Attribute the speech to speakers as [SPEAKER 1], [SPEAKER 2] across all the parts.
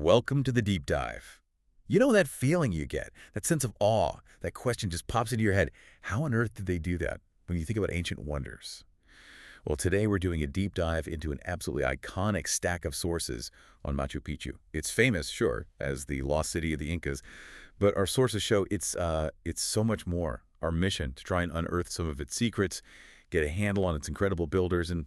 [SPEAKER 1] Welcome to the deep dive. You know that feeling you get, that sense of awe, that question just pops into your head. How on earth did they do that when you think about ancient wonders? Well, today we're doing a deep dive into an absolutely iconic stack of sources on Machu Picchu. It's famous, sure, as the lost city of the Incas, but our sources show it's so much more. Our mission to try and unearth some of its secrets, get a handle on its incredible builders, and,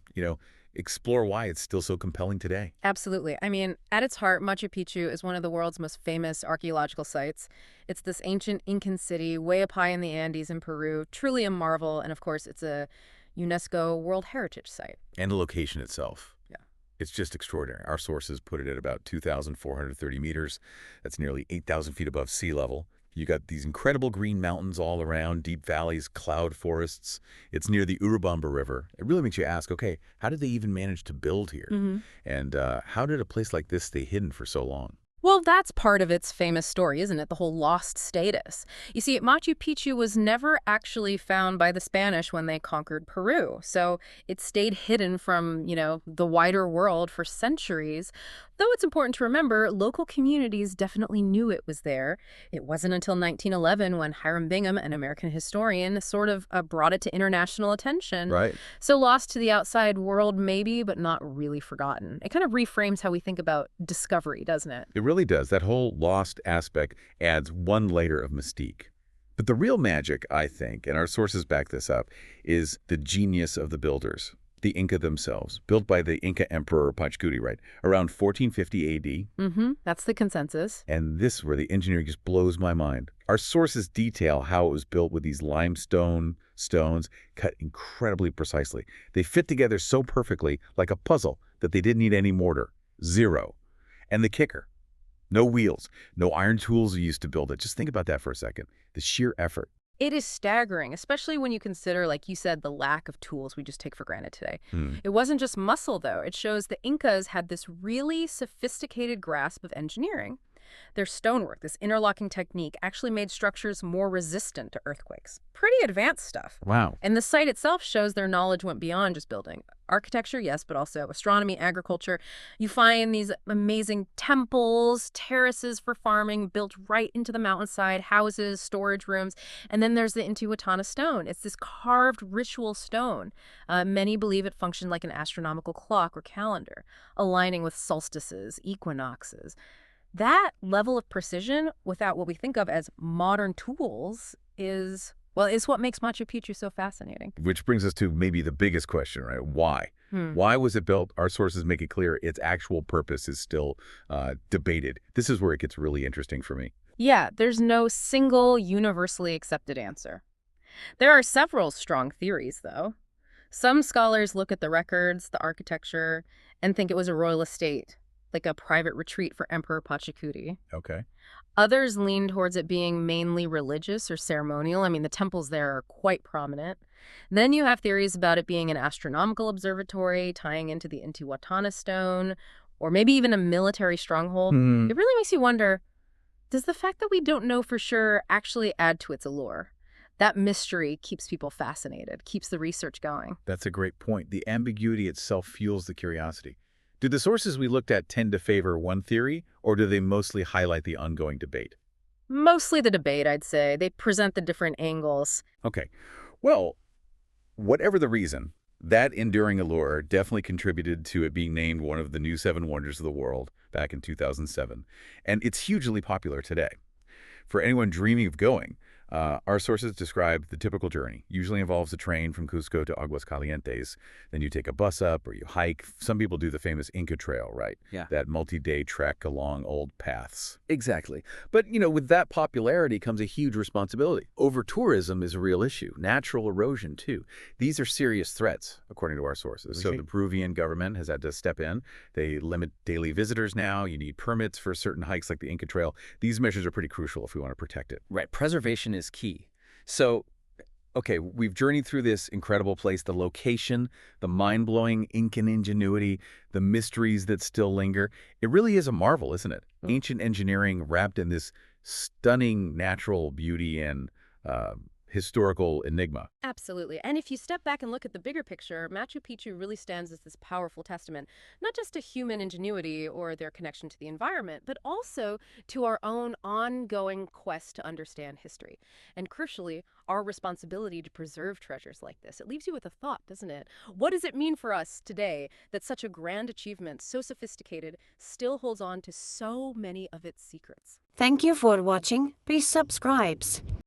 [SPEAKER 1] explore why it's still so compelling today.
[SPEAKER 2] Absolutely. I mean, at its heart, Machu Picchu is one of the world's most famous archaeological sites. It's this ancient Incan city way up high in the Andes in Peru, truly a marvel, and of course, it's a UNESCO World Heritage Site.
[SPEAKER 1] And the location itself.
[SPEAKER 2] Yeah.
[SPEAKER 1] It's just extraordinary. Our sources put it at about 2,430 meters. That's nearly 8,000 feet above sea level. You got these incredible green mountains all around, deep valleys, cloud forests. It's near the Urubamba River. It really makes you ask, okay, how did they even manage to build here? And how did a place like this stay hidden for so long?
[SPEAKER 2] Well, that's part of its famous story, isn't it? The whole lost status. You see, Machu Picchu was never actually found by the Spanish when they conquered Peru. So it stayed hidden from, the wider world for centuries. Though it's important to remember, local communities definitely knew it was there. It wasn't until 1911 when Hiram Bingham, an American historian, sort of brought it to international attention.
[SPEAKER 1] Right.
[SPEAKER 2] So lost to the outside world, maybe, but not really forgotten. It kind of reframes how we think about discovery, doesn't it?
[SPEAKER 1] It really does. That whole lost aspect adds one layer of mystique. But the real magic, I think, and our sources back this up, is the genius of the builders, the Inca themselves, built by the Inca Emperor Pachacuti, right, around 1450 A.D.
[SPEAKER 2] That's the consensus.
[SPEAKER 1] And this is where the engineering just blows my mind. Our sources detail how it was built with these limestone stones cut incredibly precisely. They fit together so perfectly, like a puzzle, that they didn't need any mortar. Zero. And the kicker. No wheels, no iron tools are used to build it. Just think about that for a second. The sheer effort.
[SPEAKER 2] It is staggering, especially when you consider, like you said, the lack of tools we just take for granted today. It wasn't just muscle, though. It shows the Incas had this really sophisticated grasp of engineering. Their stonework, this interlocking technique, actually made structures more resistant to earthquakes. Pretty advanced stuff.
[SPEAKER 1] Wow.
[SPEAKER 2] And the site itself shows their knowledge went beyond just building. Architecture, yes, but also astronomy, agriculture. You find these amazing temples, terraces for farming built right into the mountainside, houses, storage rooms. And then there's the Intihuatana stone. It's this carved ritual stone. Many believe it functioned like an astronomical clock or calendar, aligning with solstices, equinoxes. That level of precision without what we think of as modern tools is what makes Machu Picchu so fascinating.
[SPEAKER 1] Which brings us to maybe the biggest question, right? Why? Why was it built? Our sources make it clear its actual purpose is still debated. This is where it gets really interesting for me.
[SPEAKER 2] Yeah, there's no single universally accepted answer. There are several strong theories, though. Some scholars look at the records, the architecture, and think it was a royal estate, like a private retreat for Emperor Pachacuti.
[SPEAKER 1] Okay.
[SPEAKER 2] Others lean towards it being mainly religious or ceremonial. I mean, the temples there are quite prominent. Then you have theories about it being an astronomical observatory, tying into the Intihuatana stone, or maybe even a military stronghold. It really makes you wonder, does the fact that we don't know for sure actually add to its allure? That mystery keeps people fascinated, keeps the research going.
[SPEAKER 1] That's a great point. The ambiguity itself fuels the curiosity. Do the sources we looked at tend to favor one theory, or do they mostly highlight the ongoing debate?
[SPEAKER 2] Mostly the debate, I'd say. They present the different angles.
[SPEAKER 1] Okay. Well, whatever the reason, that enduring allure definitely contributed to it being named one of the new 7 wonders of the world back in 2007. And it's hugely popular today. For anyone dreaming of going, our sources describe the typical journey. Usually involves a train from Cusco to Aguascalientes. Then you take a bus up or you hike. Some people do the famous Inca Trail, right?
[SPEAKER 3] Yeah.
[SPEAKER 1] That multi-day trek along old paths.
[SPEAKER 3] Exactly. But, with that popularity comes a huge responsibility. Over-tourism is a real issue. Natural erosion, too. These are serious threats,
[SPEAKER 1] According to our sources. So
[SPEAKER 3] Okay.
[SPEAKER 1] the Peruvian government has had to step in. They limit daily visitors now. You need permits for certain hikes like the Inca Trail. These measures are pretty crucial if we want to protect it.
[SPEAKER 3] Right. Preservation is key. So, okay, we've journeyed through this incredible place, the location, the mind-blowing Incan ingenuity, the mysteries that still linger. It really is a marvel, isn't it? Ancient engineering wrapped in this stunning natural beauty and historical enigma.
[SPEAKER 2] Absolutely. And if you step back and look at the bigger picture, Machu Picchu really stands as this powerful testament, not just to human ingenuity or their connection to the environment, but also to our own ongoing quest to understand history. And crucially, our responsibility to preserve treasures like this. It leaves you with a thought, doesn't it? What does it mean for us today that such a grand achievement, so sophisticated, still holds on to so many of its secrets?
[SPEAKER 4] Thank you for watching. Please subscribe.